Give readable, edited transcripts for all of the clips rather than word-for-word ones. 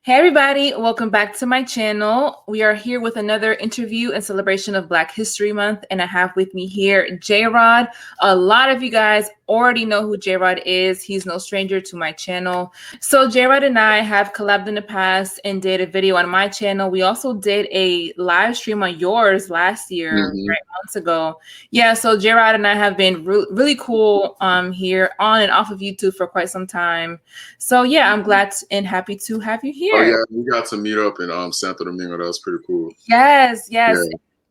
Hey everybody, welcome back to my channel. We are here with another interview in celebration of Black History Month, and I have with me here Jrod. A lot of you guys already know who Jrod is. He's no stranger to my channel. So Jrod and I have collabed in the past and did a video on my channel. We also did a live stream on yours last year, right, months ago. Yeah, so Jrod and I have been really cool here on and off of YouTube for quite some time. So yeah, I'm glad and happy to have you here. Oh yeah, we got to meet up in Santo Domingo. That was pretty cool. Yes.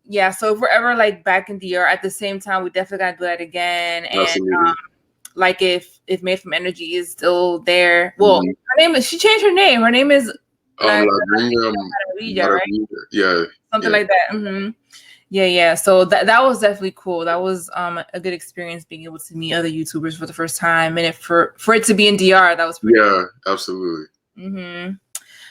Yeah. So if we're ever like back in DR at the same time, we definitely gotta do that again. And like if Made from Energy is still there. Well, her name is, she changed her name. Her name is right? Yeah. Something like that. Yeah. So that was definitely cool. That was a good experience being able to meet other YouTubers for the first time. And for it to be in DR, that was pretty cool. Absolutely.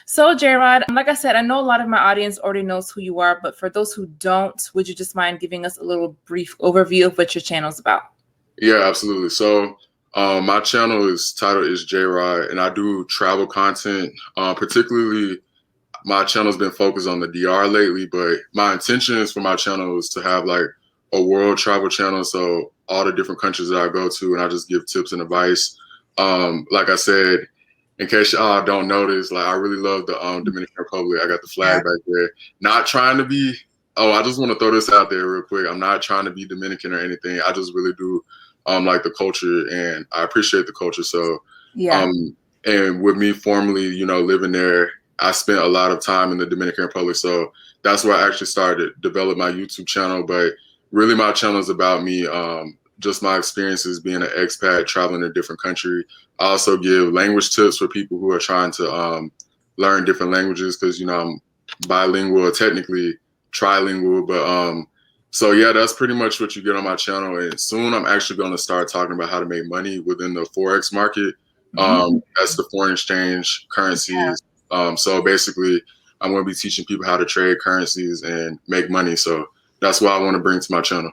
So Jrod, like I said, I know a lot of my audience already knows who you are, but for those who don't, would you just mind giving us a little brief overview of what your channel is about? Yeah, absolutely. So my channel title is Jrod, and I do travel content. Particularly, my channel's been focused on the DR lately, but my intentions for my channel is to have like a world travel channel. So all the different countries that I go to, and I just give tips and advice. Like I said, in case y'all don't notice, like I really love the Dominican Republic. I got the flag back there. Not trying to be, I just want to throw this out there real quick. I'm not trying to be Dominican or anything. I just really do like the culture, and I appreciate the culture. So and with me formerly, living there, I spent a lot of time in the Dominican Republic. So that's where I actually started to develop my YouTube channel. But really my channel is about me, just my experiences being an expat, traveling to a different country. I also give language tips for people who are trying to learn different languages because, I'm bilingual, technically trilingual. But so, yeah, that's pretty much what you get on my channel. And soon I'm actually going to start talking about how to make money within the Forex market. That's the foreign exchange currencies. So basically, I'm going to be teaching people how to trade currencies and make money. So that's what I want to bring to my channel.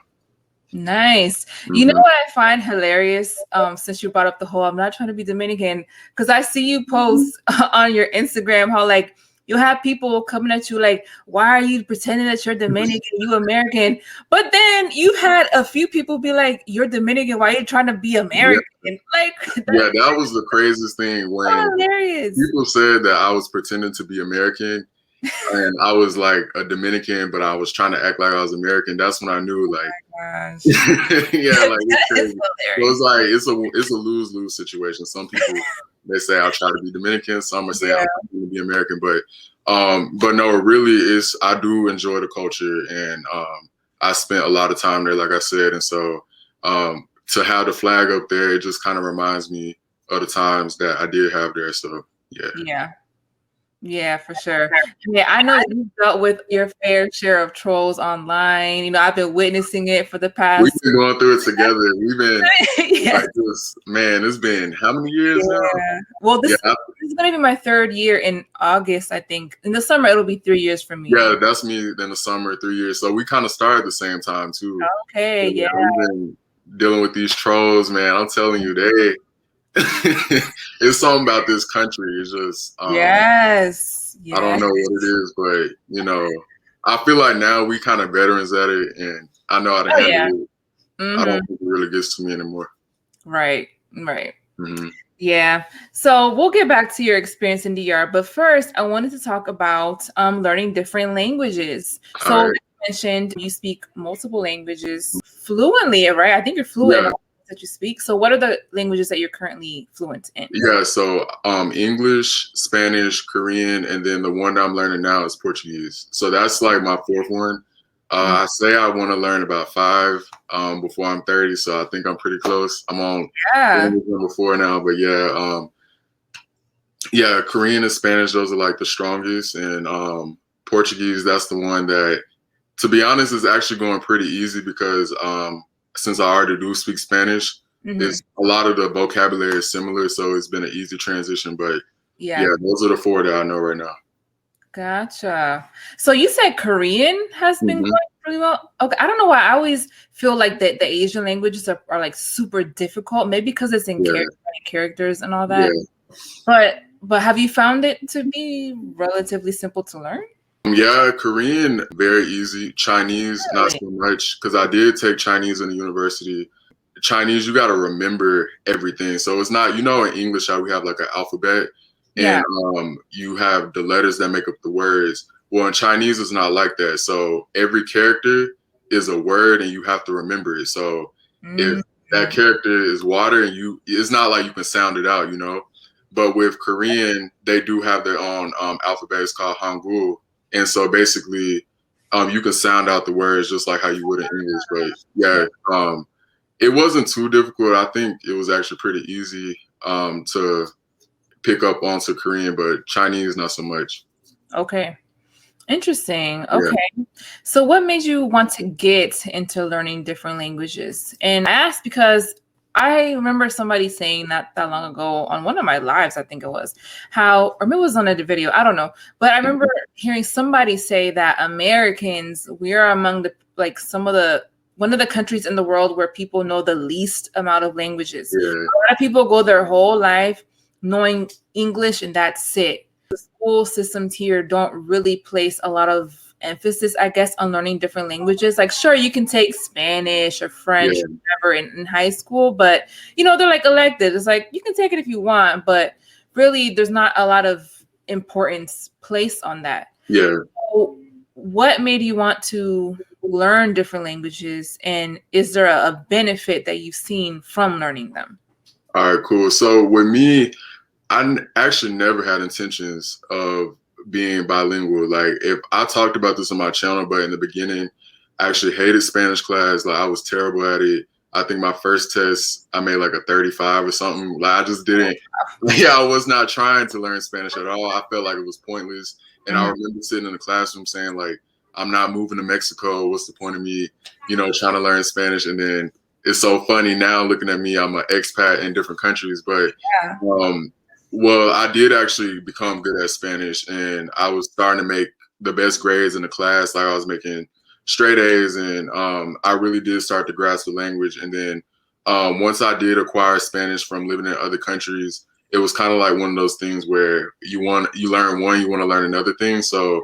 Nice. You know what I find hilarious, since you brought up the whole I'm not trying to be Dominican, because I see you post on your Instagram how like you have people coming at you like, why are you pretending that you're Dominican, you American? But then you've had a few people be like, you're Dominican, why are you trying to be American? Like that was the craziest thing when people said that I was pretending to be American. And I was like a Dominican, but I was trying to act like I was American. That's when I knew, like, like it's crazy. So it's like it's a lose-lose situation. Some people they say I'll try to be Dominican. Some are saying I'm going to be American. But no, it really is. I do enjoy the culture, and I spent a lot of time there, like I said. And so to have the flag up there, it just kind of reminds me of the times that I did have there. So Yeah, for sure. Yeah, I know that you've dealt with your fair share of trolls online. I've been witnessing it for the past. We've been going through it together. We've been like this, man, it's been how many years now? Well, this is going to be my 3rd year in August, I think. In the summer, it'll be 3 years for me. Yeah, that's me in the summer, 3 years. So we kind of started at the same time, too. Okay, We've been dealing with these trolls, man. I'm telling you, it's something about this country. It's just yes. I don't know what it is, but I feel like now we kind of veterans at it, and I know how to handle it. I don't think it really gets to me anymore. Right. Yeah. So we'll get back to your experience in DR, but first I wanted to talk about learning different languages. So you mentioned you speak multiple languages fluently, right? I think you're fluent in that you speak. So what are the languages that you're currently fluent in? Yeah, so English, Spanish, Korean, and then the one that I'm learning now is Portuguese. So that's like my 4th one. I say I want to learn about 5 before I'm 30, so I think I'm pretty close. I'm on number 4 now, but Korean and Spanish, those are like the strongest, and Portuguese, that's the one that, to be honest, is actually going pretty easy because since I already do speak Spanish, it's a lot of the vocabulary is similar, so it's been an easy transition. But those are the 4 that I know right now. Gotcha. So you said Korean has been going pretty well. Okay, I don't know why I always feel like that the Asian languages are like super difficult. Maybe because it's in characters and all that. But But have you found it to be relatively simple to learn? Yeah, Korean, very easy. Chinese, not Really? so much, because I did take Chinese in the university. Chinese, you got to remember everything. So it's not, in English, how we have like an alphabet Yeah. and you have the letters that make up the words. Well, in Chinese, it's not like that. So every character is a word and you have to remember it. So if that character is water and it's not like you can sound it out. But with Korean, they do have their own alphabet. It's called Hangul. And so basically, you can sound out the words just like how you would in English. But yeah, it wasn't too difficult. I think it was actually pretty easy to pick up onto Korean, but Chinese not so much. Okay. Interesting. Yeah. Okay. So what made you want to get into learning different languages? And I asked because I remember somebody saying not that long ago on one of my lives, I think it was, or maybe it was on a video, I don't know. But I remember hearing somebody say that Americans, we are among one of the countries in the world where people know the least amount of languages. Yeah. A lot of people go their whole life knowing English and that's it. The school systems here don't really place a lot of emphasis, I guess, on learning different languages. Like, sure, you can take Spanish or French or whatever in high school, but they're like elected. It's like you can take it if you want, but really there's not a lot of importance placed on that. Yeah. So what made you want to learn different languages, and is there a benefit that you've seen from learning them? All right, cool. So with me, I actually never had intentions of being bilingual. Like, if I talked about this on my channel, but in the beginning, I actually hated Spanish class. Like, I was terrible at it. I think my first test, I made like a 35 or something. Like, I just didn't. Yeah, I was not trying to learn Spanish at all. I felt like it was pointless. And I remember sitting in the classroom saying, like, I'm not moving to Mexico. What's the point of me, trying to learn Spanish? And then it's so funny now looking at me. I'm an expat in different countries, but well, I did actually become good at Spanish, and I was starting to make the best grades in the class. Like, I was making straight A's, and I really did start to grasp the language. And then once I did acquire Spanish from living in other countries, it was kind of like one of those things where you learn one, you want to learn another thing. So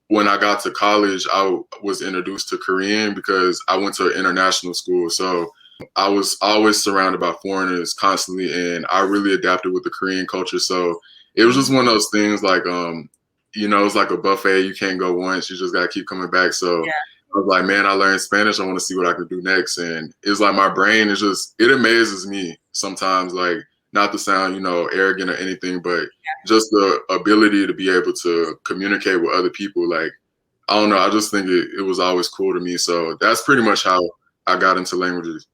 when I got to college, I was introduced to Korean because I went to an international school. So I was always surrounded by foreigners constantly, and I really adapted with the Korean culture. So it was just one of those things like, it's like a buffet. You can't go once. You just got to keep coming back. So I was like, man, I learned Spanish. I want to see what I could do next. And it's like my brain is it amazes me sometimes, like, not to sound, arrogant or anything, but just the ability to be able to communicate with other people. Like, I don't know. I just think it was always cool to me. So that's pretty much how I got into languages.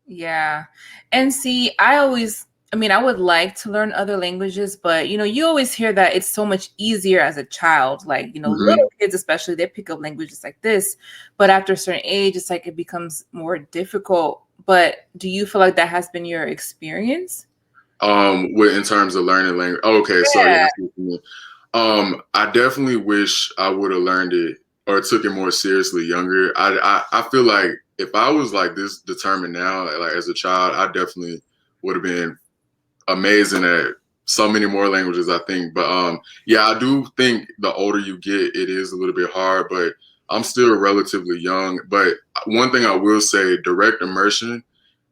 Yeah. And see, I would like to learn other languages, but you always hear that it's so much easier as a child. Like, little kids especially, they pick up languages like this, but after a certain age, it's like it becomes more difficult. But do you feel like that has been your experience? In terms of learning language. Okay, so I definitely wish I would have learned it or took it more seriously younger. I feel like if I was like this determined now, like as a child, I definitely would have been amazing at so many more languages, I think. But I do think the older you get, it is a little bit hard, but I'm still relatively young. But one thing I will say, direct immersion,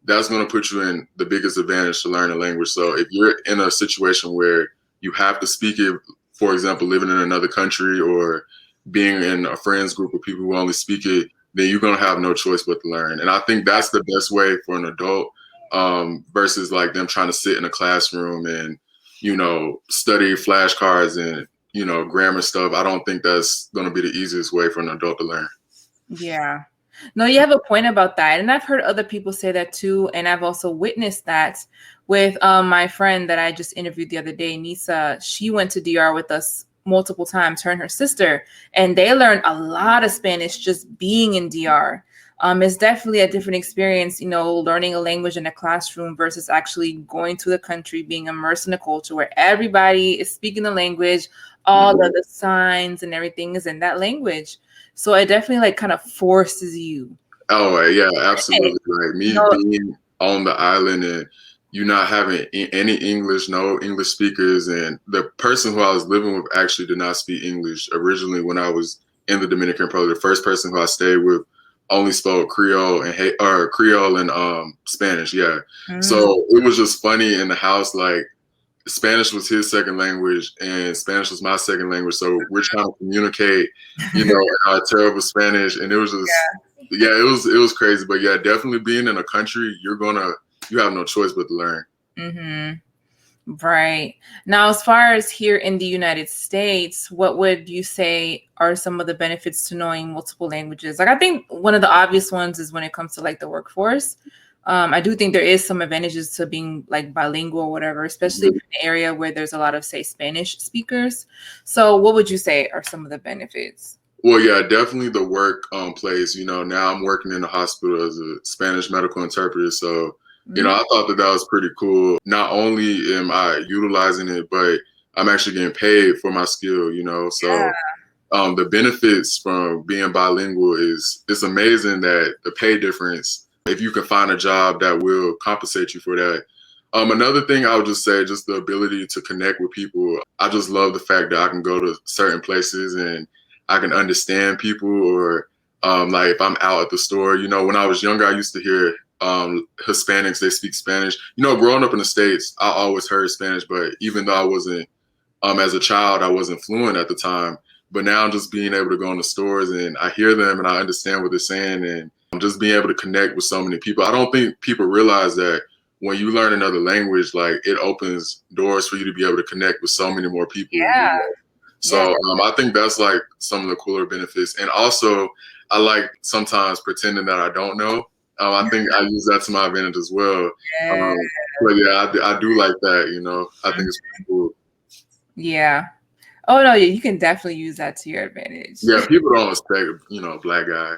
that's going to put you in the biggest advantage to learn a language. So if you're in a situation where you have to speak it, for example, living in another country or being in a friends group with people who only speak it, then you're going to have no choice but to learn. And I think that's the best way for an adult versus like them trying to sit in a classroom and, study flashcards and, grammar stuff. I don't think that's going to be the easiest way for an adult to learn. Yeah. No, you have a point about that. And I've heard other people say that too. And I've also witnessed that with my friend that I just interviewed the other day, Nisa. She went to DR with us multiple times, her and her sister, and they learned a lot of Spanish just being in DR. It's definitely a different experience, learning a language in a classroom versus actually going to the country, being immersed in a culture where everybody is speaking the language, all of the signs and everything is in that language. So it definitely like kind of forces you. Oh yeah, absolutely. Like me being on the island and you not having any English, no English speakers. And the person who I was living with actually did not speak English originally when I was in the Dominican Republic. The first person who I stayed with only spoke Creole and Spanish. Yeah. So it was just funny in the house, like Spanish was his second language and Spanish was my second language. So we're trying to communicate, in our terrible Spanish. And it was just, it was crazy. But yeah, definitely being in a country, you have no choice but to learn. Mm-hmm. Right. Now, as far as here in the United States, what would you say are some of the benefits to knowing multiple languages? Like, I think one of the obvious ones is when it comes to like the workforce. I do think there is some advantages to being like bilingual or whatever, especially in an area where there's a lot of, say, Spanish speakers. So what would you say are some of the benefits? Well, yeah, definitely the work place. Now I'm working in the hospital as a Spanish medical interpreter. So, I thought that was pretty cool. Not only am I utilizing it, but I'm actually getting paid for my skill, So the benefits from being bilingual it's amazing that the pay difference, if you can find a job that will compensate you for that. Another thing I would just say, just the ability to connect with people. I just love the fact that I can go to certain places and I can understand people, or like if I'm out at the store, when I was younger, I used to hear Hispanics, they speak Spanish. Growing up in the States, I always heard Spanish, but even though I wasn't, as a child, I wasn't fluent at the time. But now just being able to go in the stores and I hear them and I understand what they're saying, and just being able to connect with so many people. I don't think people realize that when you learn another language, like it opens doors for you to be able to connect with so many more people. Yeah. So I think that's like some of the cooler benefits. And also I like sometimes pretending that I don't know. I think I use that to my advantage as well. But yeah, I do like that, I think it's pretty cool. Yeah. Oh no, you can definitely use that to your advantage. Yeah, people don't expect, a black guy.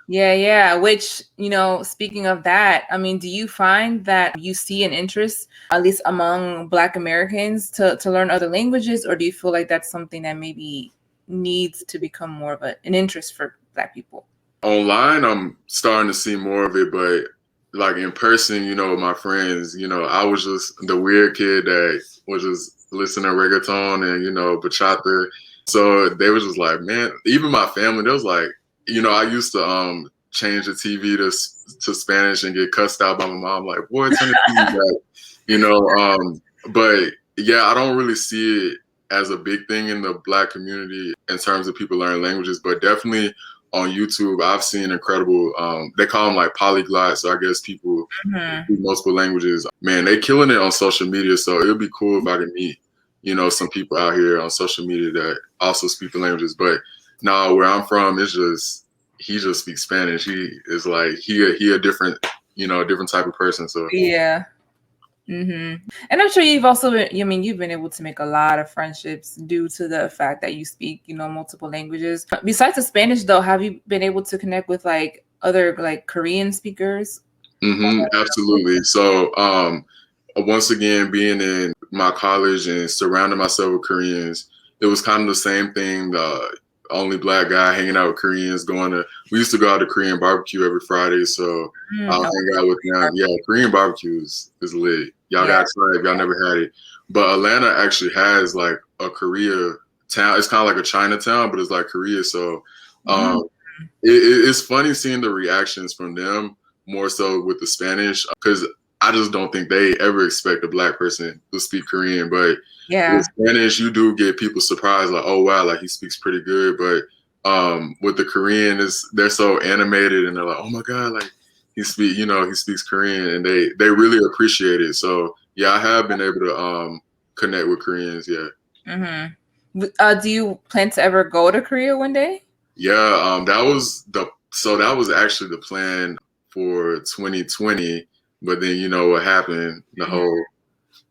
Yeah. Which, speaking of that, I mean, do you find that you see an interest, at least among Black Americans, to learn other languages, or do you feel like that's something that maybe needs to become more of an interest for Black people? Online, I'm starting to see more of it, but like in person, with my friends, I was just the weird kid that was just listening to reggaeton and, bachata. So they were just like, man, even my family, they was like, I used to change the TV to Spanish and get cussed out by my mom, like, boy, turn the TV back, But yeah, I don't really see it as a big thing in the Black community in terms of people learning languages, but definitely on YouTube, I've seen incredible, they call them like polyglots. So I guess people speak multiple languages. Man, they killing it on social media. So it would be cool if I could meet, some people out here on social media that also speak the languages. But now where I'm from, he just speaks Spanish. He is like, he a different, different type of person. So yeah. And I'm sure you've also been, you've been able to make a lot of friendships due to the fact that you speak, multiple languages. Besides the Spanish, though, have you been able to connect with like other like Korean speakers? Absolutely. So once again, being in my college and surrounding myself with Koreans, it was kind of the same thing. The only Black guy hanging out with Koreans, we used to go out to Korean barbecue every Friday. So I'll hang out with them. Yeah, Korean barbecue is lit. Y'all got to try it if y'all never had it. But Atlanta actually has like a Korea town. It's kind of like a Chinatown, but it's like Korea. So it's funny seeing the reactions from them more so with the Spanish, because I just don't think they ever expect a Black person to speak Korean. But with Spanish, you do get people surprised, like, oh wow, like he speaks pretty good. But with the Korean, they're so animated and they're like, oh my God, like he speaks Korean, and they really appreciate it. So yeah, I have been able to connect with Koreans. Yeah. Do you plan to ever go to Korea one day? Yeah, that was actually the plan for 2020, but then what happened, the whole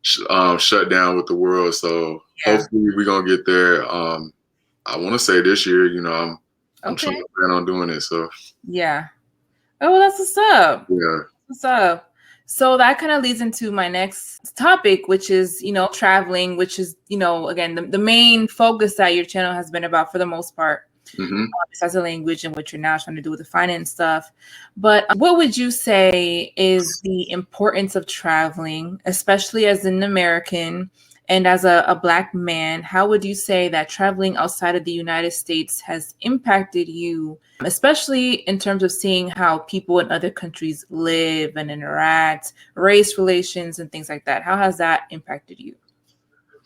shutdown with the world. So hopefully we're gonna get there. I want to say this year. I'm trying to plan on doing it. So yeah. Oh, well, that's what's up. Yeah. What's up? So that kind of leads into my next topic, which is, traveling, which is, again, the main focus that your channel has been about for the most part. Mm-hmm. Besides the language and what you're now trying to do with the finance stuff. But what would you say is the importance of traveling, especially as an American and as a Black man? How would you say that traveling outside of the United States has impacted you, especially in terms of seeing how people in other countries live and interact, race relations and things like that? How has that impacted you?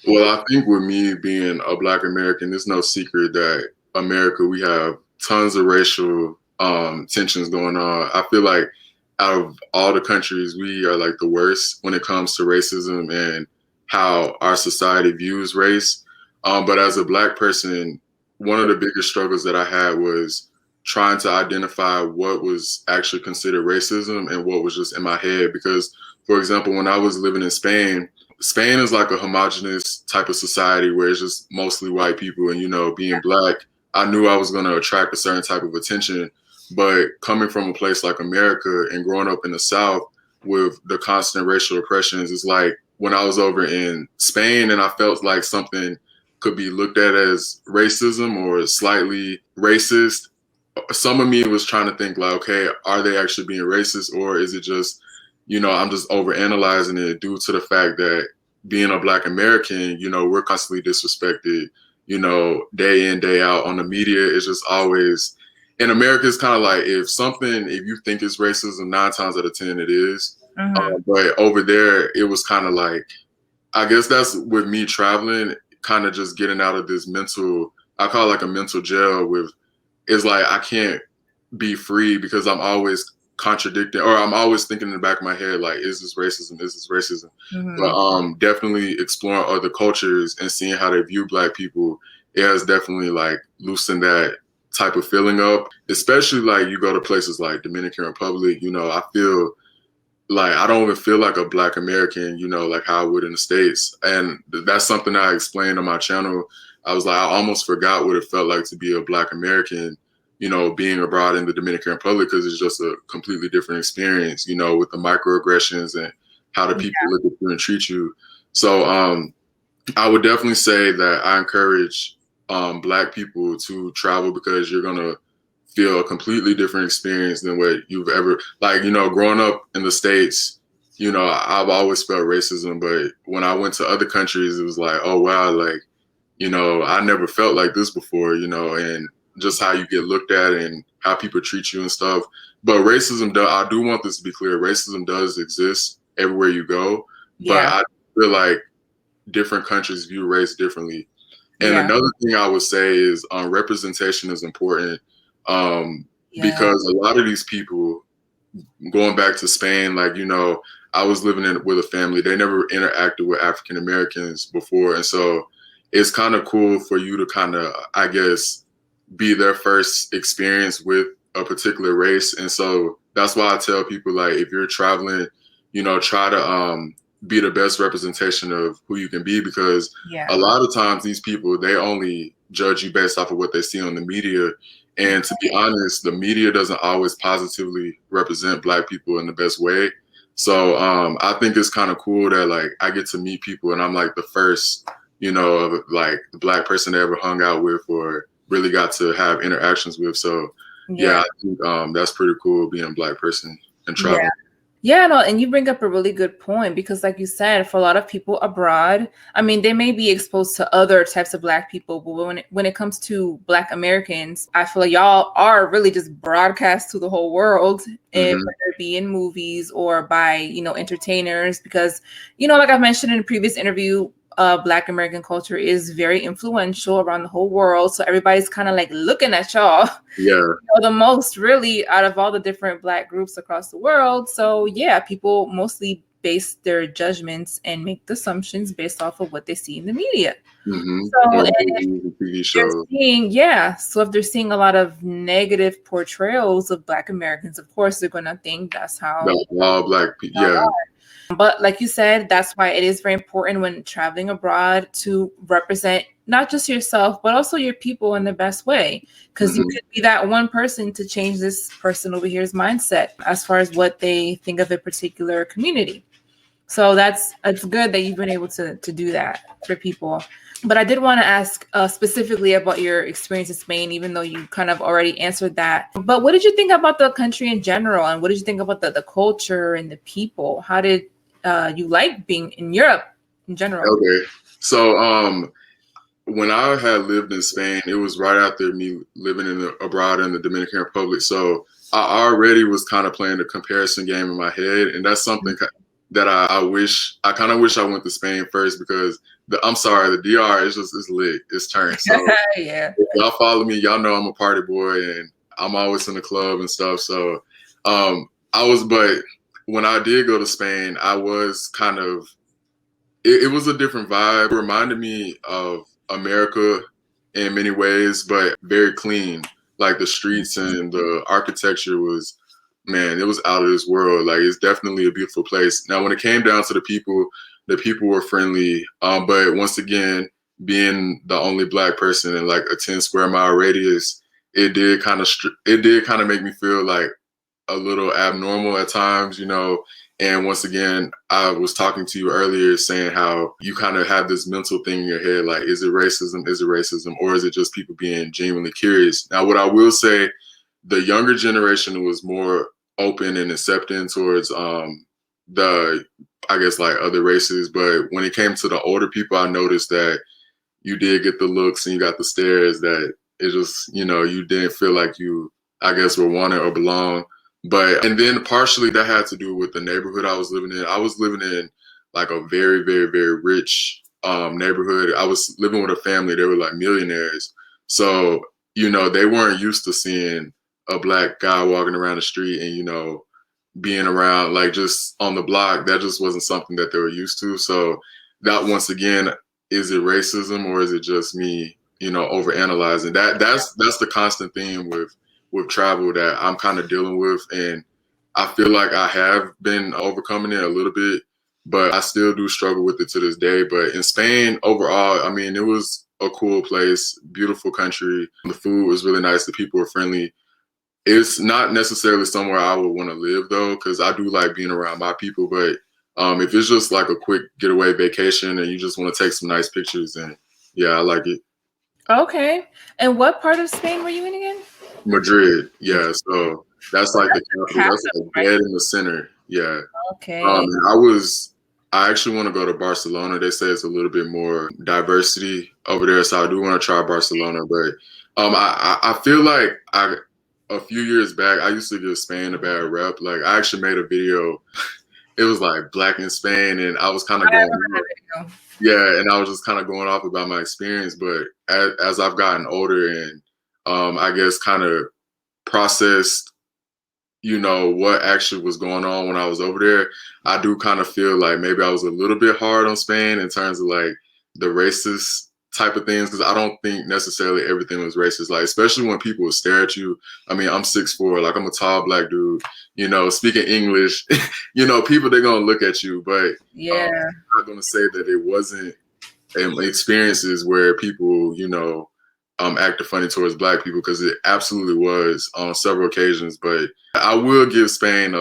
Well, I think with me being a Black American, it's no secret that America, we have tons of racial tensions going on. I feel like out of all the countries, we are like the worst when it comes to racism and how our society views race. But as a Black person, one of the biggest struggles that I had was trying to identify what was actually considered racism and what was just in my head. Because, for example, when I was living in Spain, Spain is like a homogenous type of society where it's just mostly white people. And, you know, being Black, I knew I was going to attract a certain type of attention. But coming from a place like America and growing up in the South with the constant racial oppressions, it's like when I was over in Spain and I felt like something could be looked at as racism or slightly racist, some of me was trying to think like, okay, are they actually being racist, or is it just, you know, I'm just overanalyzing it due to the fact that being a Black American, you know, we're constantly disrespected, you know, day in, day out on the media. It's just always, in America, it's kind of like if you think it's racism, 9 times out of 10 it is. But over there, it was kind of like, I guess that's with me traveling, kind of just getting out of this mental, I call it like a mental jail with, it's like I can't be free because I'm always contradicting, or I'm always thinking in the back of my head, like, is this racism? Is this racism? But definitely exploring other cultures and seeing how they view Black people, it has definitely like loosened that type of feeling up, especially like you go to places like Dominican Republic, you know, I feel like I don't even feel like a Black American, you know, like how I would in the States. And that's something I explained on my channel. I was like, I almost forgot what it felt like to be a Black American, you know, being abroad in the Dominican Republic, because it's just a completely different experience, you know, with the microaggressions and how the people look at you and treat you. So I would definitely say that I encourage Black people to travel, because you're going to feel a completely different experience than what you've ever, like, you know, growing up in the States, you know, I've always felt racism, but when I went to other countries, it was like, oh, wow, like, you know, I never felt like this before, you know, and just how you get looked at and how people treat you and stuff. But racism, I do want this to be clear, racism does exist everywhere you go, but I feel like different countries view race differently. And another thing I would say is representation is important, because a lot of these people, going back to Spain, like, you know, I was living with a family, they never interacted with African Americans before. And so it's kind of cool for you to kind of, I guess, be their first experience with a particular race. And so that's why I tell people, like, if you're traveling, you know, try to be the best representation of who you can be, because a lot of times these people, they only judge you based off of what they see on the media. And to be honest, the media doesn't always positively represent Black people in the best way. So I think it's kind of cool that, like, I get to meet people and I'm like the first, you know, like the Black person they ever hung out with or really got to have interactions with. So I think that's pretty cool, being a Black person and traveling. Yeah, no, and you bring up a really good point, because like you said, for a lot of people abroad, I mean, they may be exposed to other types of Black people, but when it comes to Black Americans, I feel like y'all are really just broadcast to the whole world, whether it be in movies or by, you know, entertainers, because, you know, like I've mentioned in a previous interview, Black American culture is very influential around the whole world. So everybody's kind of like looking at y'all, you know, the most really out of all the different Black groups across the world. So yeah, people mostly base their judgments and make assumptions based off of what they see in the media. So if they're seeing a lot of negative portrayals of Black Americans, of course they're gonna think that's how all Black people. But like you said, that's why it is very important when traveling abroad to represent not just yourself, but also your people in the best way. Because you could be that one person to change this person over here's mindset as far as what they think of a particular community. So it's good that you've been able to do that for people. But I did want to ask specifically about your experience in Spain, even though you kind of already answered that. But what did you think about the country in general? And what did you think about the culture and the people? How did you like being in Europe in general? Okay. So when I had lived in Spain, it was right after me living abroad in the Dominican Republic. So I already was kind of playing the comparison game in my head. And that's something that I kind of wish I went to Spain first, because I'm sorry, the DR is lit. It's turned. So Yeah. if y'all follow me, y'all know I'm a party boy and I'm always in the club and stuff. So but when I did go to Spain, I was kind of, it was a different vibe. It reminded me of America in many ways, but very clean. Like the streets and the architecture was, man, it was out of this world. Like it's definitely a beautiful place. Now, when it came down to the people were friendly. But once again, being the only Black person in like a 10 square mile radius, it did kind of make me feel like a little abnormal at times, you know. And once again, I was talking to you earlier saying how you kind of have this mental thing in your head, like, is it racism? Is it racism? Or is it just people being genuinely curious? Now, what I will say, the younger generation was more open and accepting towards I guess, like other races. But when it came to the older people, I noticed that you did get the looks and you got the stares that it just, you know, you didn't feel like you, I guess, were wanted or belong. And then partially that had to do with the neighborhood I was living in. I was living in like a very, very, very rich neighborhood. I was living with a family. They were like millionaires. So, you know, they weren't used to seeing a Black guy walking around the street and, you know, being around like just on the block. That just wasn't something that they were used to. So that, once again, is it racism or is it just me, you know, overanalyzing? That's the constant theme with travel that I'm kind of dealing with. And I feel like I have been overcoming it a little bit, but I still do struggle with it to this day. But in Spain, overall, I mean, it was a cool place, beautiful country. The food was really nice. The people were friendly. It's not necessarily somewhere I would want to live, though, because I do like being around my people. But if it's just like a quick getaway vacation and you just want to take some nice pictures, then yeah, I like it. Okay. And what part of Spain were you in again? Madrid, yeah. So that's like the capital. That's like right? dead in the center. Yeah. Okay. I actually want to go to Barcelona. They say it's a little bit more diversity over there, so I do want to try Barcelona. But I feel like a few years back I used to give Spain a bad rep. Like I actually made a video. It was like Black in Spain, and I was kind of going. Yeah, and I was just kind of going off about my experience. But as I've gotten older and I guess kind of processed, you know, what actually was going on when I was over there, I do kind of feel like maybe I was a little bit hard on Spain in terms of like the racist type of things, because I don't think necessarily everything was racist. Like, especially when people would stare at you. I mean, I'm 6'4", like I'm a tall Black dude, you know, speaking English, you know, people, they're going to look at you, but yeah, I'm not going to say that it wasn't experiences where people, you know, acted funny towards Black people, because it absolutely was on several occasions. But I will give Spain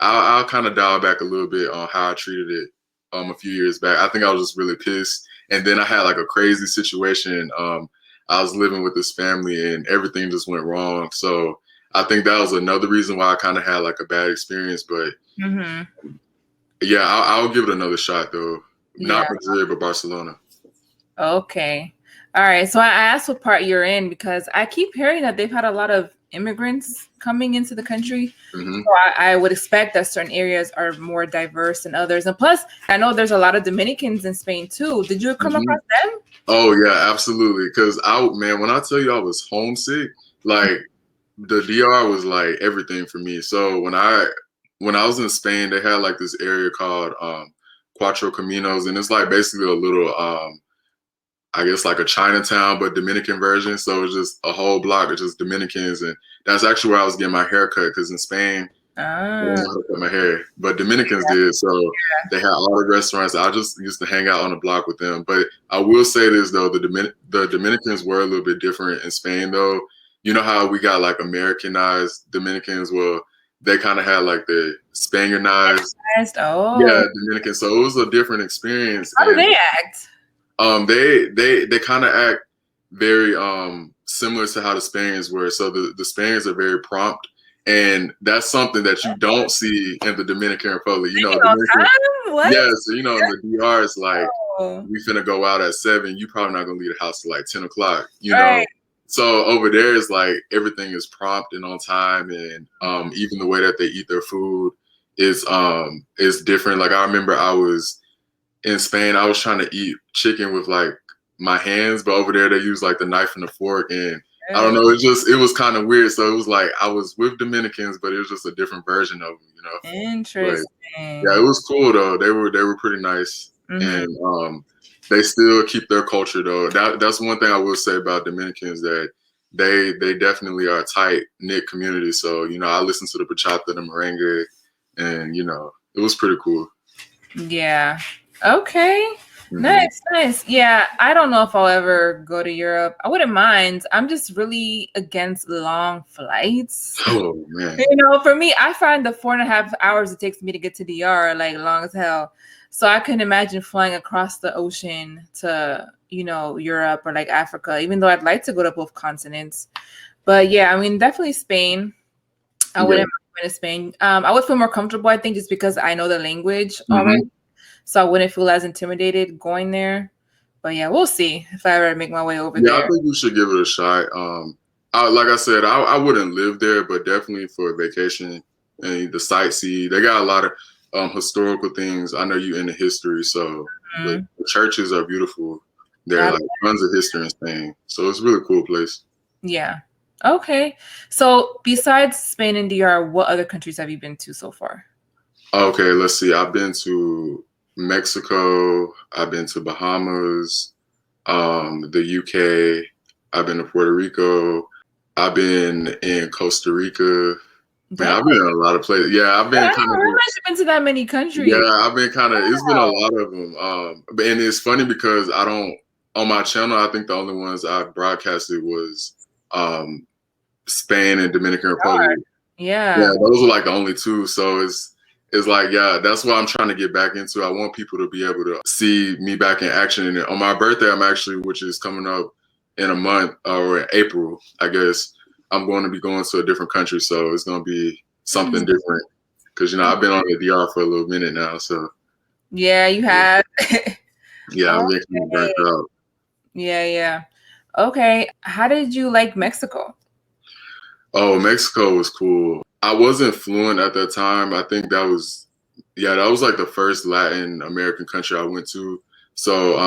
I'll kind of dial back a little bit on how I treated it a few years back. I think I was just really pissed. And then I had like a crazy situation. I was living with this family and everything just went wrong. So I think that was another reason why I kind of had like a bad experience. But yeah, I'll give it another shot though. Not Madrid, but Barcelona. Okay. All right. So I asked what part you're in because I keep hearing that they've had a lot of immigrants coming into the country. So I would expect that certain areas are more diverse than others. And plus, I know there's a lot of Dominicans in Spain too. Did you come across them? Oh yeah, absolutely. Because when I tell you I was homesick, like the DR was like everything for me. So when I was in Spain, they had like this area called Cuatro Caminos, and it's like basically a little I guess like a Chinatown, but Dominican version. So it's just a whole block of just Dominicans. And that's actually where I was getting my hair cut, because in Spain, I didn't know how to cut my hair, but Dominicans did. So they had all the restaurants. I just used to hang out on the block with them. But I will say this, though, the Dominicans were a little bit different in Spain, though. You know how we got like Americanized Dominicans? Well, they kind of had like the Spaniardized, Oh, Dominican. So it was a different experience. how do And they act? they kind of act very similar to how the Spaniards were. So the Spaniards are very prompt, and that's something that you don't see in the Dominican Republic. You know, Taking all Dominican, time? What? yeah. So you know, in the DR, it's like Oh, we finna go out at 7. You probably not gonna leave the house till like 10 o'clock. You know. right. So over there is like everything is prompt and on time, and even the way that they eat their food is different. Like I remember I was in Spain, I was trying to eat chicken with like my hands, but over there they use like the knife and the fork, and I don't know, it was kind of weird. So it was like I was with Dominicans, but it was just a different version of them, you know. But yeah, it Interesting. was cool though. They were pretty nice, and they still keep their culture though. That's one thing I will say about Dominicans, that they definitely are a tight knit community. So you know, I listened to the bachata, the merengue, and you know, it was pretty cool. Yeah. Okay. Nice, nice. Yeah, I don't know if I'll ever go to Europe. I wouldn't mind. I'm just really against long flights. Oh man. You know, for me, I find the 4.5 hours it takes me to get to DR like long as hell. So I couldn't imagine flying across the ocean to, you know, Europe or like Africa, even though I'd like to go to both continents. But yeah, I mean, definitely Spain. I wouldn't mind going to Spain. I would feel more comfortable, I think, just because I know the language already. So I wouldn't feel as intimidated going there. But yeah, we'll see if I ever make my way over Yeah, there. I think you should give it a shot. Like I said, I wouldn't live there, but definitely for a vacation and the sightsee. They got a lot of historical things. I know you into history, so the churches are beautiful. There are like tons of history in Spain, so it's a really cool place. Yeah. Okay. So besides Spain and DR, what other countries have you been to so far? Okay, let's see. I've been to Mexico. I've been to Bahamas, the UK. I've been to Puerto Rico. I've been in Costa Rica. Man, I've been in a lot of places. Yeah, I've been I kind don't of. realize you've been to that many countries. Yeah, I've been kind of. It's been a lot of them. And it's funny because I don't on my channel. I think the only ones I broadcasted was Spain and Dominican Republic. Yeah. Yeah, those are like the only two. So it's like, yeah, that's what I'm trying to get back into. I want people to be able to see me back in action. And on my birthday, I'm actually, which is coming up in a month or in April, I guess, I'm going to be going to a different country. So it's going to be something different. Because, you know, I've been on the DR for a little minute now. So Yeah, you have. yeah, I'm getting kind of burnt out. Yeah. Okay. How did you like Mexico? Oh, Mexico was cool. I wasn't fluent at that time. I think that was like the first Latin American country I went to. So,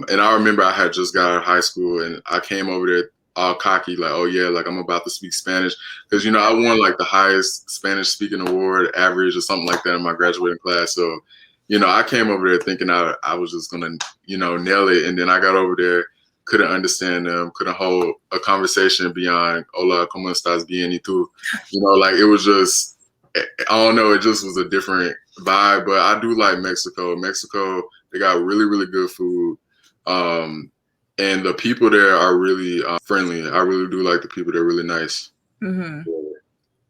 and I remember I had just got out of high school and I came over there all cocky, like, oh yeah, like I'm about to speak Spanish. Cause you know, I won like the highest Spanish speaking award average or something like that in my graduating class. So, you know, I came over there thinking I was just gonna, you know, nail it. And then I got over there, couldn't understand them, couldn't hold a conversation beyond "Hola, cómo estás bien y tú?" You know, like it was just, I don't know, it just was a different vibe. But I do like Mexico. Mexico, they got really, really good food. And the people there are really friendly. I really do like the people. They're really nice.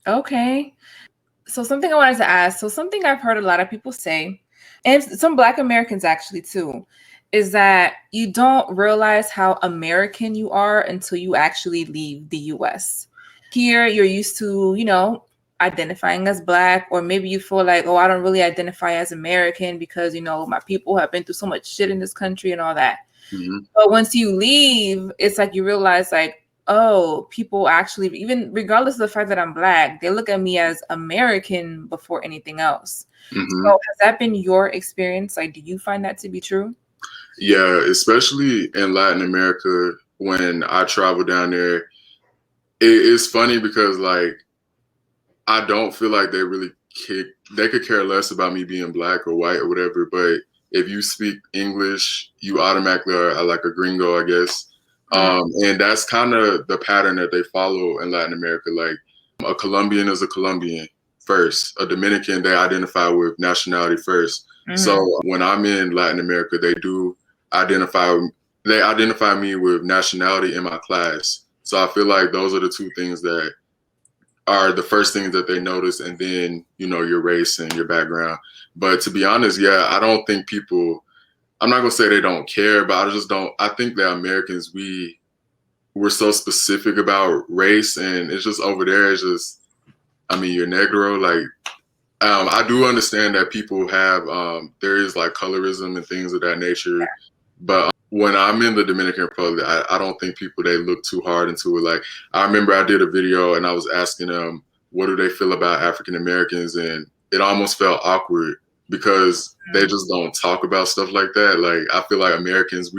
Okay. So something I wanted to ask. So something I've heard a lot of people say, and some Black Americans actually too, is that you don't realize how American you are until you actually leave the US. Here, you're used to, you know, identifying as Black, or maybe you feel like, oh, I don't really identify as American because, you know, my people have been through so much shit in this country and all that. But once you leave, it's like you realize, like, oh, people actually, even regardless of the fact that I'm Black, they look at me as American before anything else. So has that been your experience? Like, do you find that to be true? Yeah, especially in Latin America, when I travel down there, it's funny because like I don't feel like they could care less about me being Black or white or whatever. But if you speak English, you automatically are like a gringo, I guess. And that's kind of the pattern that they follow in Latin America. Like a Colombian is a Colombian first, a Dominican, they identify with nationality first. So when I'm in Latin America, they identify me with nationality in my class. So I feel like those are the two things that are the first things that they notice, and then, you know, your race and your background. But to be honest, yeah, I don't think people, I'm not gonna say they don't care, but I just don't, I think that Americans, we're so specific about race, and it's just over there, it's just, I mean, you're Negro, like, I do understand that people have, there is like colorism and things of that nature, but when I'm in the Dominican Republic, I don't think people, they look too hard into it. Like, I remember I did a video and I was asking them, what do they feel about African Americans? And it almost felt awkward because they just don't talk about stuff like that. Like, I feel like Americans,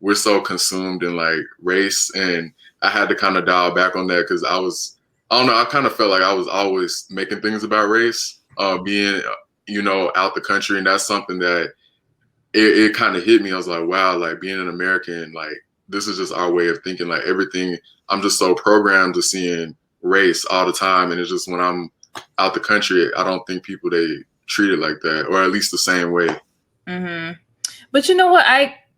we're so consumed in like race, and I had to kind of dial back on that because I don't know, I kind of felt like I was always making things about race, being, you know, out the country. And that's something that it kind of hit me. I was like, wow, like being an American, like this is just our way of thinking, like everything. I'm just so programmed to seeing race all the time. And it's just when I'm out the country, I don't think people, they treat it like that, or at least the same way. Mm-hmm. But you know what?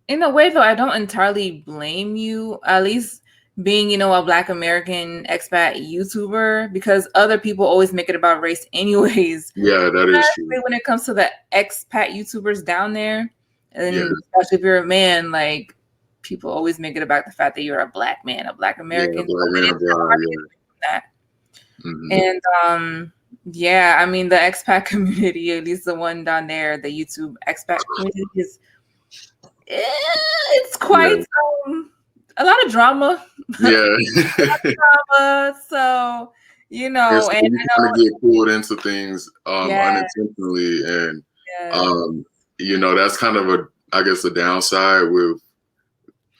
In a way though, I don't entirely blame you, at least being, you know, a Black American expat YouTuber, because other people always make it about race anyways. Yeah, that is true. When it comes to the expat YouTubers down there, and especially if you're a man, like people always make it about the fact that you're a Black man, a Black American. That. And yeah, I mean the expat community, at least the one down there, the YouTube expat community is, it's quite a lot of drama. Yeah. Drama, so you know, so and you kind of get pulled into things unintentionally, and you know, that's kind of I guess a downside with,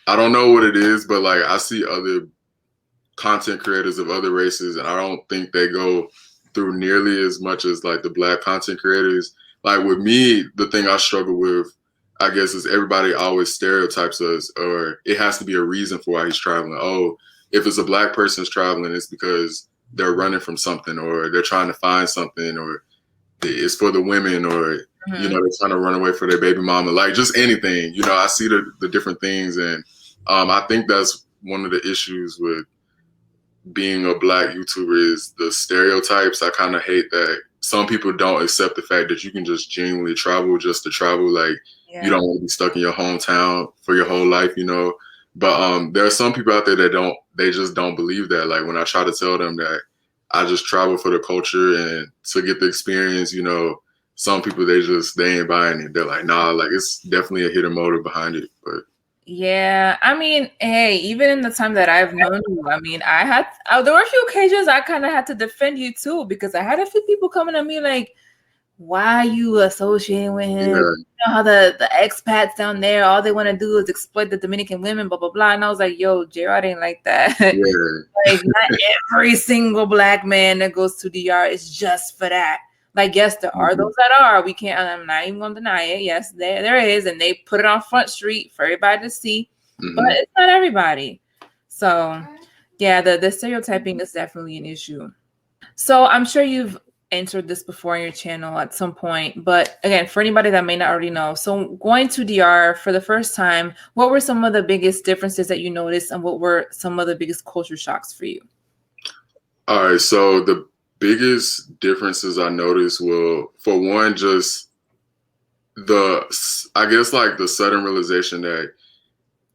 I don't know what it is, but like I see other content creators of other races, and I don't think they go through nearly as much as like the Black content creators. Like with me, the thing I struggle with, I guess, is everybody always stereotypes us, or it has to be a reason for why he's traveling. Oh, if it's a Black person's traveling, it's because they're running from something, or they're trying to find something, or it's for the women, or you know, they're trying to run away for their baby mama, like just anything. You know, I see the different things, and I think that's one of the issues with being a Black YouTuber is the stereotypes. I kind of hate that some people don't accept the fact that you can just genuinely travel just to travel. Like, you don't want to be stuck in your hometown for your whole life, you know. But there are some people out there that they just don't believe that. Like when I try to tell them that I just travel for the culture and to get the experience, you know, some people, they ain't buying it. They're like, nah, like it's definitely a hidden motive behind it. But yeah, I mean, hey, even in the time that I've known you, I mean, there were a few occasions I kind of had to defend you too, because I had a few people coming at me like, why are you associating with him? yeah. You know how the expats down there, all they want to do is exploit the Dominican women, blah, blah, blah. And I was like, yo, Jrod ain't like that. Yeah. Like, not every single Black man that goes to DR is just for that. Like, yes, there are those that are. We can't, I'm not even going to deny it. Yes, there is. And they put it on Front Street for everybody to see. But it's not everybody. So, yeah, the stereotyping is definitely an issue. So I'm sure you've answered this before on your channel at some point. But again, for anybody that may not already know, so going to DR for the first time, what were some of the biggest differences that you noticed, and what were some of the biggest culture shocks for you? All right, so the biggest differences I noticed were, for one, just I guess like the sudden realization that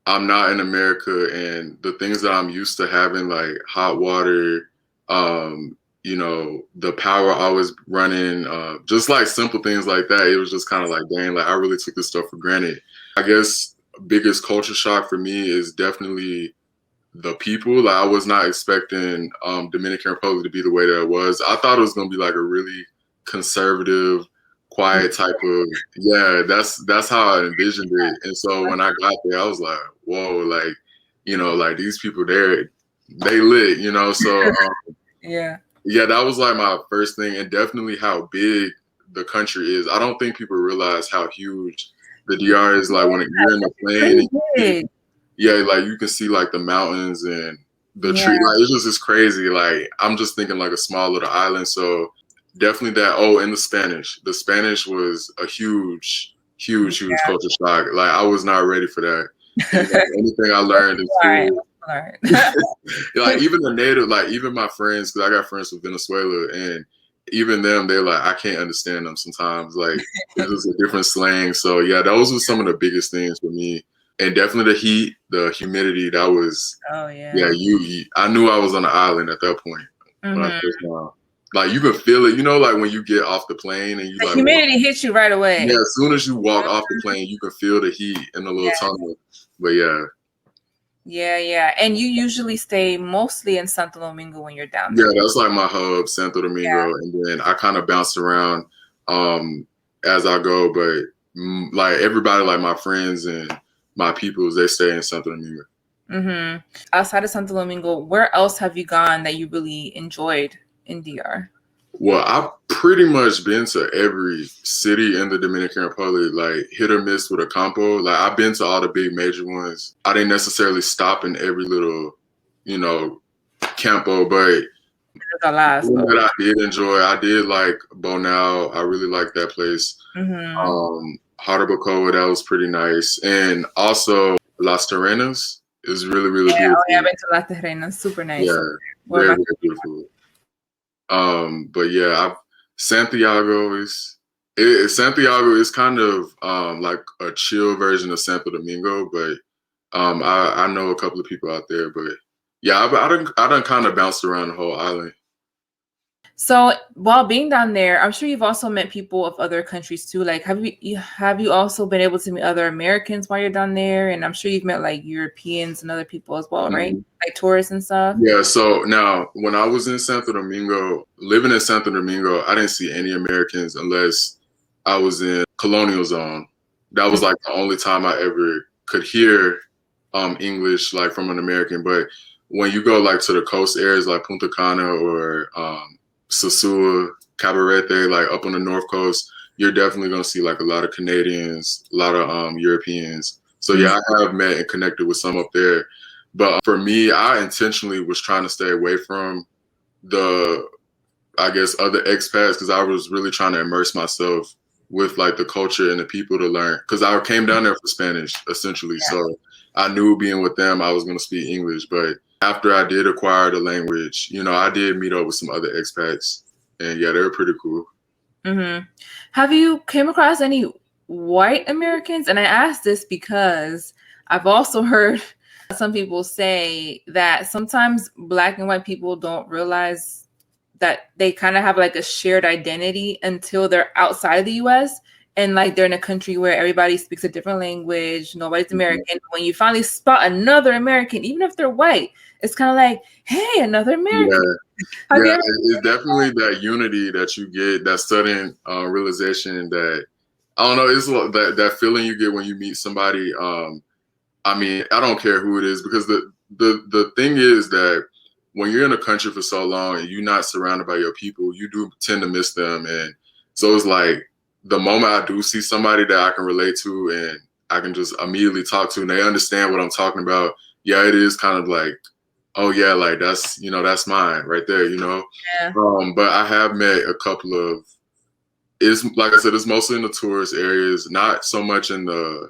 I'm not in America, and the things that I'm used to having, like hot water, you know, the power always running, just like simple things like that. It was just kind of like, dang, like I really took this stuff for granted. I guess biggest culture shock for me is definitely the people. Like I was not expecting Dominican Republic to be the way that it was. I thought it was going to be like a really conservative, quiet type of, yeah, that's how I envisioned it. And so when I got there, I was like, whoa, like, you know, like these people there, they lit, you know. So yeah, that was like my first thing. And definitely how big the country is. I don't think people realize how huge the DR is. Like when you're in the plane, yeah, like you can see like the mountains and the tree. Like it's crazy. Like I'm just thinking like a small little island. So definitely that. Oh, and the Spanish was a huge culture shock. Like I was not ready for that. And, like, anything I learned in school, learn. Like even the native, like even my friends, because I got friends from Venezuela, and even them, they're like, I can't understand them sometimes. Like it's just a different slang. So yeah, those were some of the biggest things for me. And definitely the heat, the humidity. That was Oh yeah. yeah. I knew I was on the island at that point when I first went. Like you can feel it, you know, like when you get off the plane and you The like humidity hits you right away. yeah, as soon as you walk off the plane, you can feel the heat in the little tunnel. But yeah. Yeah. And you usually stay mostly in Santo Domingo when you're down there. Yeah, that's like my hub, Santo Domingo, and then I kind of bounce around as I go. But like everybody, like my friends and my peoples, they stay in Santo Domingo. Mm-hmm. Outside of Santo Domingo, where else have you gone that you really enjoyed in DR? Well, I've pretty much been to every city in the Dominican Republic, like hit or miss with a campo. Like I've been to all the big major ones. I didn't necessarily stop in every little, you know, campo, but a lot that I did enjoy. I did like Bonao. I really liked that place. Mm-hmm. Hardabacoa, that was pretty nice. And also Las Terrenas is really, really beautiful. Yeah, I've been to Las Terrenas, super nice. Yeah, very, very beautiful. But yeah, Santiago is kind of like a chill version of Santo Domingo, but I know a couple of people out there, but yeah, I done kind of bounced around the whole island. So while being down there, I'm sure you've also met people of other countries too. Like, have you also been able to meet other Americans while you're down there? And I'm sure you've met like Europeans and other people as well, right? Like tourists and stuff. Yeah. So now, when I was in Santo Domingo, living in Santo Domingo, I didn't see any Americans unless I was in Colonial Zone. That was like the only time I ever could hear English like from an American. But when you go like to the coast areas like Punta Cana or Sosua, Cabarete, like up on the North Coast, you're definitely gonna see like a lot of Canadians, a lot of Europeans. So yeah, I have met and connected with some up there. But for me, I intentionally was trying to stay away from the, I guess, other expats because I was really trying to immerse myself with like the culture and the people to learn. Because I came down there for Spanish, essentially. Yeah. So I knew being with them, I was going to speak English. But after I did acquire the language, you know, I did meet up with some other expats. And yeah, they were pretty cool. Mm-hmm. Have you came across any white Americans? And I asked this because I've also heard some people say that sometimes Black and white people don't realize that they kind of have like a shared identity until they're outside of the US and like they're in a country where everybody speaks a different language, nobody's American. When you finally spot another American, even if they're white, it's kind of like, hey, another American. Yeah, it's definitely that unity that you get, that sudden realization that, I don't know, it's that feeling you get when you meet somebody. I mean, I don't care who it is, because the thing is that when you're in a country for so long and you're not surrounded by your people, you do tend to miss them. And so it's like the moment I do see somebody that I can relate to and I can just immediately talk to and they understand what I'm talking about, yeah, it is kind of like, oh yeah, like that's, you know, that's mine right there, you know? Yeah. But I have met a couple of, it's like I said, it's mostly in the tourist areas, not so much in the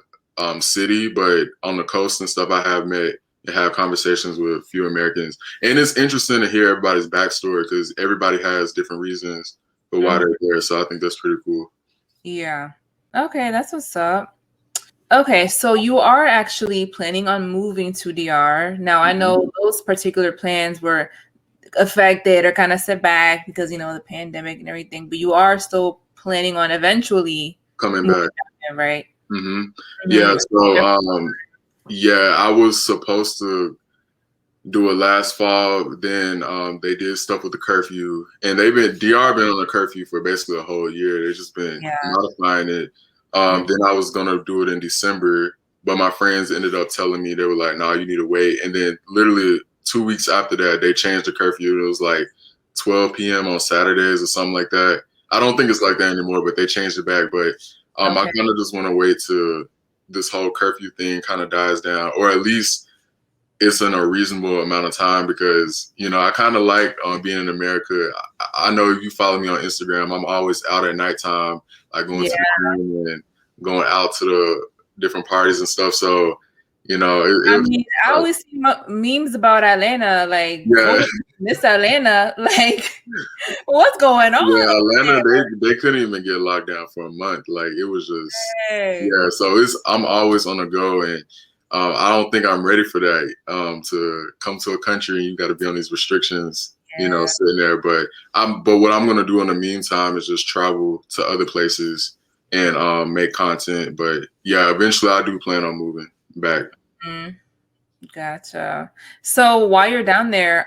city, but on the coast and stuff. I have met and have conversations with a few Americans. And it's interesting to hear everybody's backstory because everybody has different reasons for why they're there. So I think that's pretty cool. Yeah. Okay, that's what's up. Okay, so you are actually planning on moving to DR. Now, I know those particular plans were affected or kind of set back because, you know, the pandemic and everything, but you are still planning on eventually coming back, there, right? Mm-hmm. Yeah, so yeah, I was supposed to do it last fall. Then they did stuff with the curfew, and DR been on a curfew for basically a whole year. They've just been modifying it. Then I was gonna do it in December, but my friends ended up telling me, they were like, "No, you need to wait." And then literally 2 weeks after that, they changed the curfew. It was like 12 p.m. on Saturdays or something like that. I don't think it's like that anymore, but they changed it back. But I kind of just want to wait till this whole curfew thing kind of dies down, or at least it's in a reasonable amount of time, because, you know, I kind of like being in America. I know if you follow me on Instagram, I'm always out at nighttime, like going to the room and going out to the different parties and stuff. So I mean, I always see memes about Atlanta, like yeah. Miss Atlanta, like what's going on? Yeah, Atlanta, they couldn't even get locked down for a month. Like it was just, yeah. So I'm always on the go, and I don't think I'm ready for that. To come to a country and you got to be on these restrictions, sitting there. But what I'm gonna do in the meantime is just travel to other places and make content. But yeah, eventually I do plan on moving back. Gotcha. So while you're down there,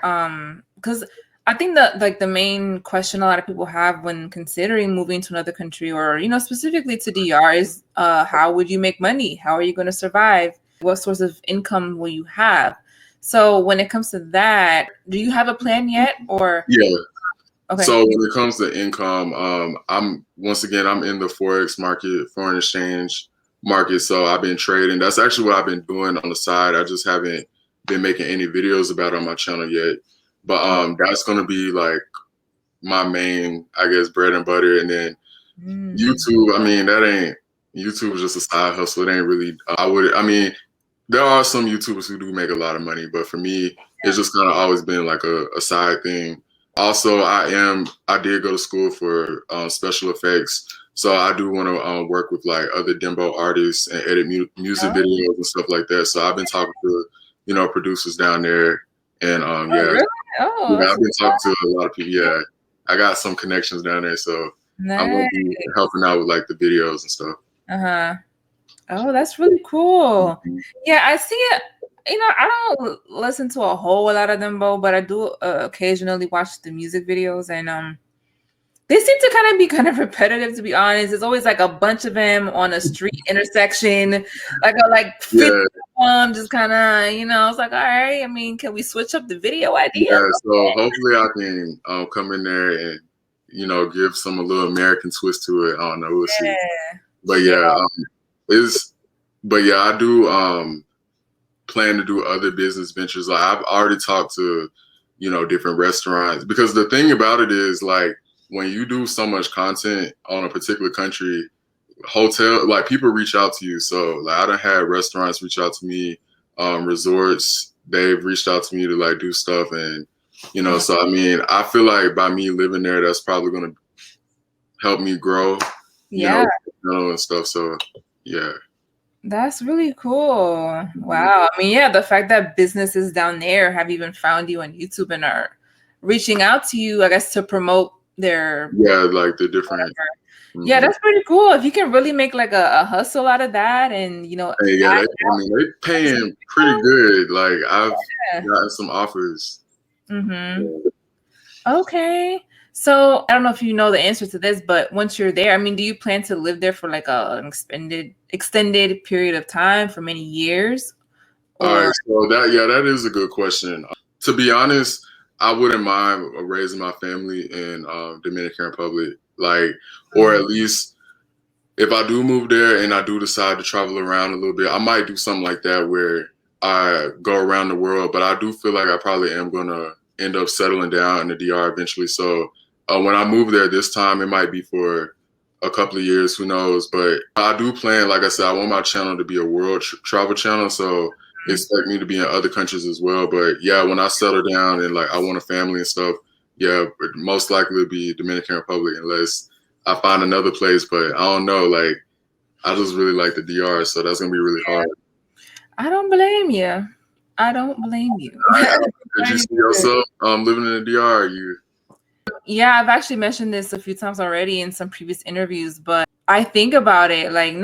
because I think that like the main question a lot of people have when considering moving to another country or specifically to DR is how would you make money? How are you going to survive? What source of income will you have? So when it comes to that, do you have a plan yet or? Yeah. Okay. So when it comes to income, I'm in the Forex market, foreign exchange market. So I've been trading. That's actually what I've been doing on the side. I just haven't been making any videos about it on my channel yet. But that's gonna be like my main, I guess, bread and butter. And then YouTube, I mean, YouTube is just a side hustle. It ain't really there are some YouTubers who do make a lot of money, but for me, it's just kind of always been like a side thing. Also, I did go to school for special effects, so I do want to work with like other Dembo artists and edit music videos and stuff like that. So I've been talking to producers down there, and Really? I've been talking to a lot of people. Yeah, I got some connections down there, so I'm gonna be helping out with like the videos and stuff. Oh, that's really cool. Yeah, I see it. I don't listen to a whole lot of them, but I do occasionally watch the music videos, and they seem to kind of repetitive, to be honest. It's always like a bunch of them on a street intersection, like 50 just kind of, it's like, all right, I mean, can we switch up the video idea? Yeah, so hopefully I can come in there and, give a little American twist to it. I don't know, we'll see. But I do plan to do other business ventures. Like I've already talked to, different restaurants, because the thing about it is like when you do so much content on a particular country, like people reach out to you. So like I done had restaurants reach out to me, resorts, they've reached out to me to like do stuff, and so I mean I feel like by me living there, that's probably gonna help me grow, and stuff. So yeah. That's really cool. Wow. I mean, yeah, the fact that businesses down there have even found you on YouTube and are reaching out to you, I guess, to promote their like the different. Yeah, that's pretty cool. If you can really make like a hustle out of that, and they paying pretty good. Like I've gotten some offers. Okay. So I don't know if you know the answer to this, but once you're there, I mean, do you plan to live there for like an extended period of time for many years? All right, so that is a good question. To be honest, I wouldn't mind raising my family in Dominican Republic, or at least if I do move there and I do decide to travel around a little bit, I might do something like that where I go around the world. But I do feel like I probably am gonna end up settling down in the DR eventually. So when I move there this time, it might be for a couple of years, who knows? But I do plan, like I said, I want my channel to be a world travel channel. So expect me to be in other countries as well. But yeah, when I settle down and like I want a family and stuff, yeah, most likely it'll be Dominican Republic unless I find another place. But I don't know, like I just really like the DR, so that's gonna be really hard. I don't blame you. I don't blame you. Did you see yourself living in the DR? Yeah, I've actually mentioned this a few times already in some previous interviews, but I think about it like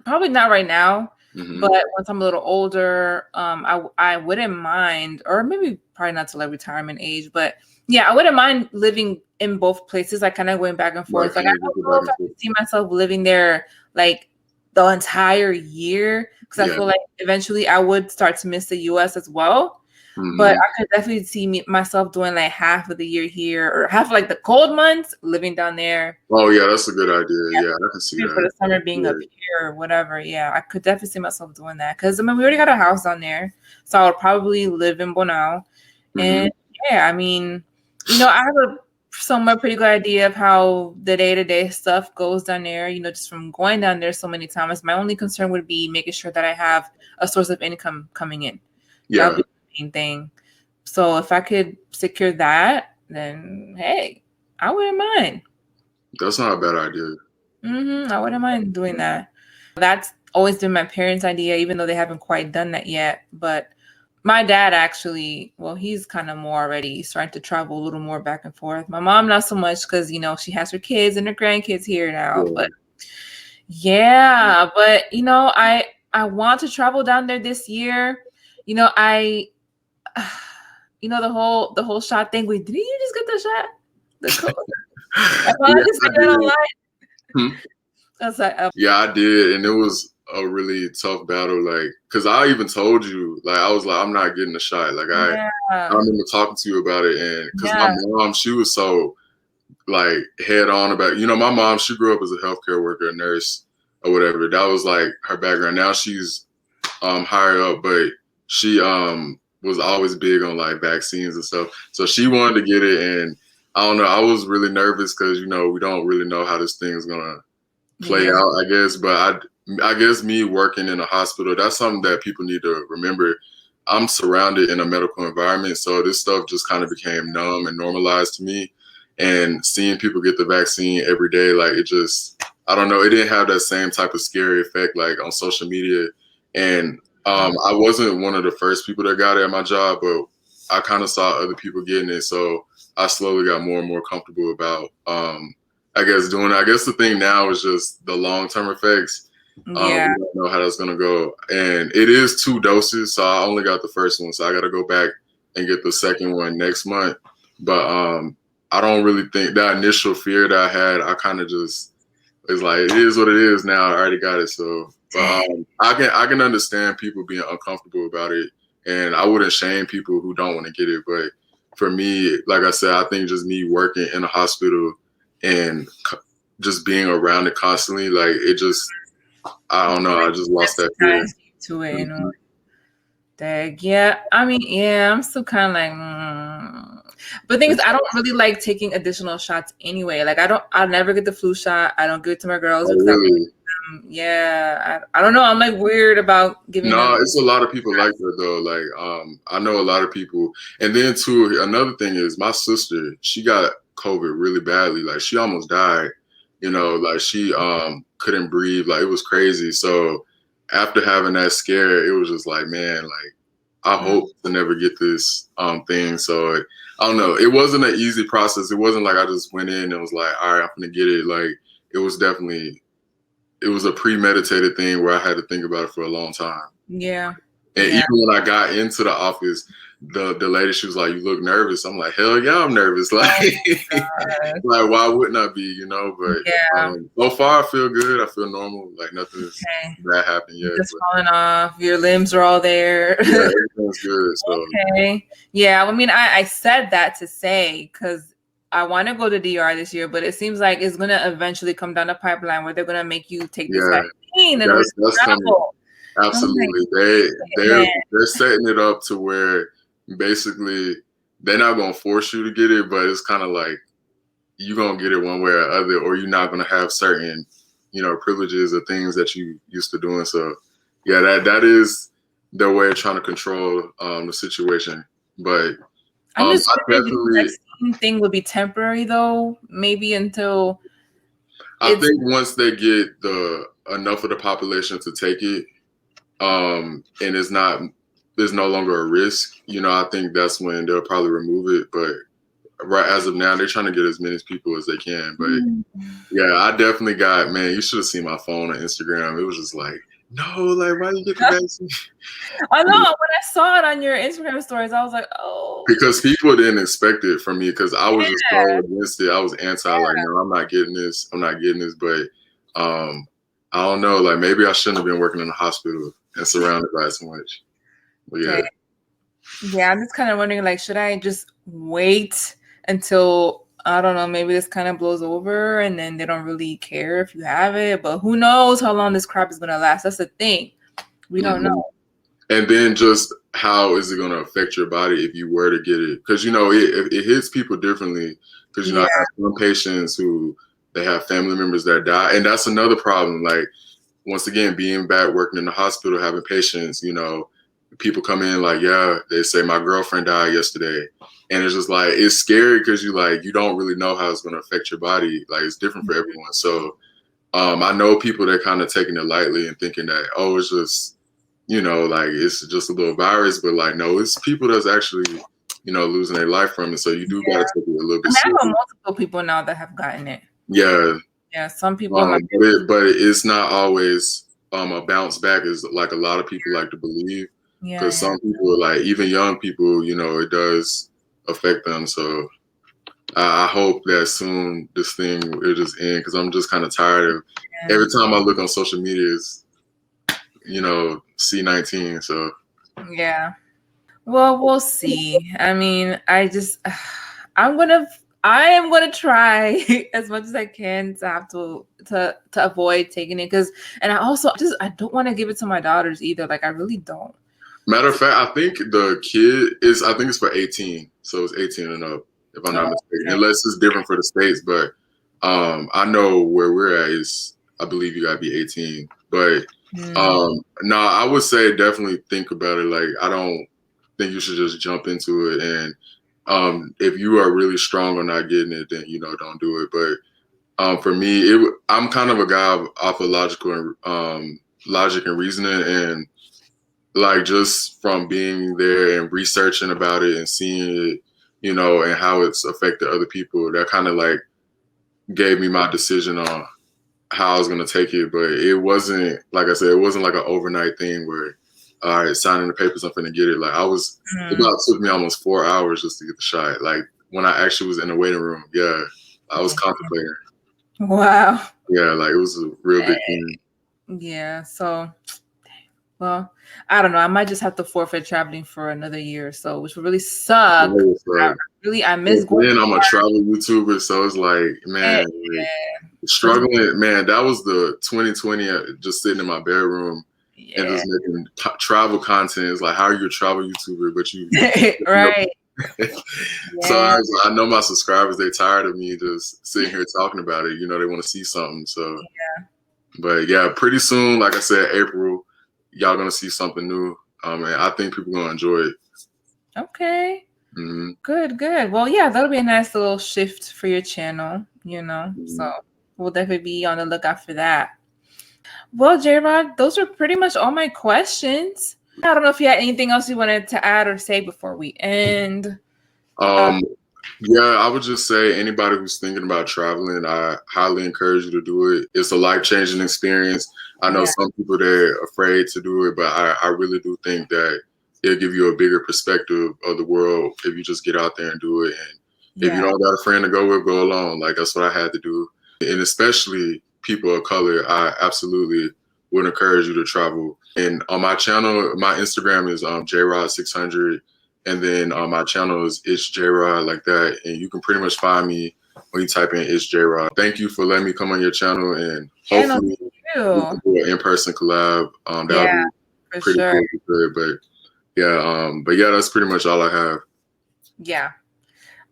probably not right now, but once I'm a little older, I wouldn't mind, or maybe probably not till like retirement age, but yeah, I wouldn't mind living in both places, like kind of going back and forth. Like I don't know if I could see myself living there like the entire year, because I feel like eventually I would start to miss the US as well. But I could definitely see myself doing like half of the year here, or half like the cold months living down there. Oh yeah, that's a good idea. Yeah, I can see that. For the summer being up here or whatever. Yeah, I could definitely see myself doing that, because I mean we already got a house down there, so I would probably live in Bonao. And yeah, I mean, I have a somewhat pretty good idea of how the day-to-day stuff goes down there, just from going down there so many times. My only concern would be making sure that I have a source of income coming in. Yeah. That would be the main thing. So if I could secure that, then hey, I wouldn't mind. That's not a bad idea. I wouldn't mind doing that. That's always been my parents' idea, even though they haven't quite done that yet. But my dad actually, well, he's kind of more already starting to travel a little more back and forth. My mom, not so much because, she has her kids and her grandkids here now. Yeah. But yeah, but, I want to travel down there this year. The whole shot thing. Wait, did you just get the shot? The COVID? I just said that online. Yeah, I did, and it was a really tough battle. Like, cause I even told you, like, I was like, I'm not getting the shot. Like, I remember talking to you about it, and cause my mom, she was so like head on about. My mom, she grew up as a healthcare worker, a nurse, or whatever. That was like her background. Now she's higher up, but she was always big on like vaccines and stuff. So she wanted to get it, and I don't know. I was really nervous because we don't really know how this thing is gonna play out, I guess. But I guess me working in a hospital, that's something that people need to remember. I'm surrounded in a medical environment, so this stuff just kind of became numb and normalized to me. And seeing people get the vaccine every day, like it just, I don't know, it didn't have that same type of scary effect like on social media. And I wasn't one of the first people that got it at my job, but I kind of saw other people getting it, so I slowly got more and more comfortable about I guess doing it. I guess the thing now is just the long-term effects. We don't know how that's gonna go, and it is 2 doses, so I only got the first one, so I got to go back and get the second one next month. But I don't really think that initial fear that I had, I kind of just, it's like it is what it is now. I already got it, so but I can understand people being uncomfortable about it, and I wouldn't shame people who don't want to get it. But for me, like I said, I think just me working in a hospital and just being around it constantly, like it just, I don't know, I just lost that fear to it. Dang, yeah. I mean, yeah, I'm still kind of like, But the thing is, I don't really like taking additional shots anyway. Like I'll never get the flu shot. I don't give it to my girls. Really? I don't know. I'm like weird about giving them. It's a lot of people like that though. Like, I know a lot of people. And then too, another thing is my sister, she got COVID really badly. Like she almost died, like she couldn't breathe. Like it was crazy. So after having that scare, it was just like, man, like I hope to never get this thing. So I don't know. It wasn't an easy process. It wasn't like I just went in and was like, all right, I'm gonna get it. Like it was a premeditated thing where I had to think about it for a long time. Yeah. And even when I got into the office, the lady, she was like, "You look nervous." I'm like, "Hell yeah, I'm nervous." Like, like why wouldn't I be? But so far I feel good. I feel normal. Like nothing's bad happened yet. Just falling off. Your limbs are all there. Yeah, everything's good. So. Okay. Yeah. I mean, I said that to say because I want to go to DR this year, but it seems like it's gonna eventually come down the pipeline where they're gonna make you take this vaccine and that's coming. Absolutely. They're setting it up to where basically they're not gonna force you to get it, but it's kind of like you're gonna get it one way or other, or you're not gonna have certain, privileges or things that you used to doing. So yeah, that is their way of trying to control the situation. But I definitely the vaccine thing would be temporary though, maybe until I think once they get enough of the population to take it, and there's no longer a risk, I think that's when they'll probably remove it. But right as of now, they're trying to get as many people as they can. But yeah, I definitely got, man, you should have seen my phone and Instagram. It was just like, no, like, why you get the vaccine? I know. When I saw it on your Instagram stories, I was like, oh. Because people didn't expect it from me because I was just so against it. I was anti, like, no, I'm not getting this. I'm not getting this. But I don't know, like maybe I shouldn't have been working in a hospital and surrounded by it so much. But yeah. Okay. Yeah, I'm just kind of wondering, like, should I just wait until, I don't know, maybe this kind of blows over and then they don't really care if you have it. But who knows how long this crap is going to last. That's the thing. We don't know. And then just how is it going to affect your body if you were to get it? Because, you know, it hits people differently. Because, you know, I have some patients who they have family members that die. And that's another problem. Like, once again, being back, working in the hospital, having patients, you know, people come in like, yeah, they say my girlfriend died yesterday. And it's just like, it's scary because you don't really know how it's going to affect your body. Like, it's different for everyone. So I know people that kind of taking it lightly and thinking that, oh, it's just, you know, like it's just a little virus, but like, no, it's people that's actually, you know, losing their life from it. So you do got to take it a little bit I serious. know multiple people now that have gotten it. Yeah. Yeah, some people. But it's not always a bounce back as like a lot of people like to believe. Because some people, like even young people, you know, it does affect them. So I hope that soon this thing will just end because I'm just kind of tired of every time I look on social media, it's, you know, C-19. So yeah. Well, we'll see. I mean, I am gonna try as much as I can to have to avoid taking it and I don't want to give it to my daughters either. Like I really don't. Matter of fact, I think I think it's for 18. So it's 18 and up, if I'm not mistaken. Unless it's different for the states, but I know where we're at is I believe you gotta be 18. But no, I would say definitely think about it. Like I don't think you should just jump into it. And if you are really strong on not getting it, then you know don't do it. But for me, I'm kind of a guy off of logical and logic and reasoning, and like just from being there and researching about it and seeing it, you know, and how it's affected other people, that kind of like gave me my decision on how I was going to take it. But it wasn't, like I said, it wasn't like an overnight thing where, all right, signing the papers, I'm going to get it. Like it about took me almost 4 hours just to get the shot. Like when I actually was in the waiting room, yeah, I was contemplating. Wow. Yeah, like it was a real big thing. Yeah, so well, I don't know. I might just have to forfeit traveling for another year or so, which would really suck. I miss going. I'm a travel YouTuber, so it's like, man, struggling. Man, that was the 2020. Just sitting in my bedroom and just making travel content. It's like, how are you a travel YouTuber, but you right? So I know my subscribers. They're tired of me just sitting here talking about it. You know, they want to see something. So, but yeah, pretty soon, like I said, April. Y'all gonna see something new, and I think people gonna enjoy it. Okay. Good. Well, yeah, that'll be a nice little shift for your channel, you know. So we'll definitely be on the lookout for that. Well, Jrod, those are pretty much all my questions. I don't know if you had anything else you wanted to add or say before we end. Yeah, I would just say anybody who's thinking about traveling, I highly encourage you to do it. It's a life-changing experience. I know some people, they're afraid to do it, but I really do think that it'll give you a bigger perspective of the world if you just get out there and do it. And if you don't got a friend to go with, go alone. Like that's what I had to do. And especially people of color, I absolutely would encourage you to travel. And on my channel, my Instagram is Jrod600. And then my channel is It's Jrod, like that. And you can pretty much find me when you type in It's Jrod. Thank you for letting me come on your channel, and hopefully we can do an in-person collab. That would be pretty cool. But yeah, that's pretty much all I have. Yeah.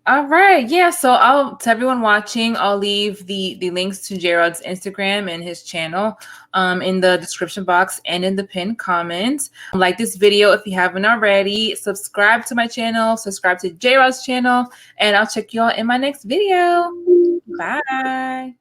All right. Yeah. So to everyone watching, I'll leave the links to Jrod's Instagram and his channel in the description box and in the pinned comments. Like this video if you haven't already. Subscribe to my channel, subscribe to Jrod's channel, and I'll check you all in my next video. Bye.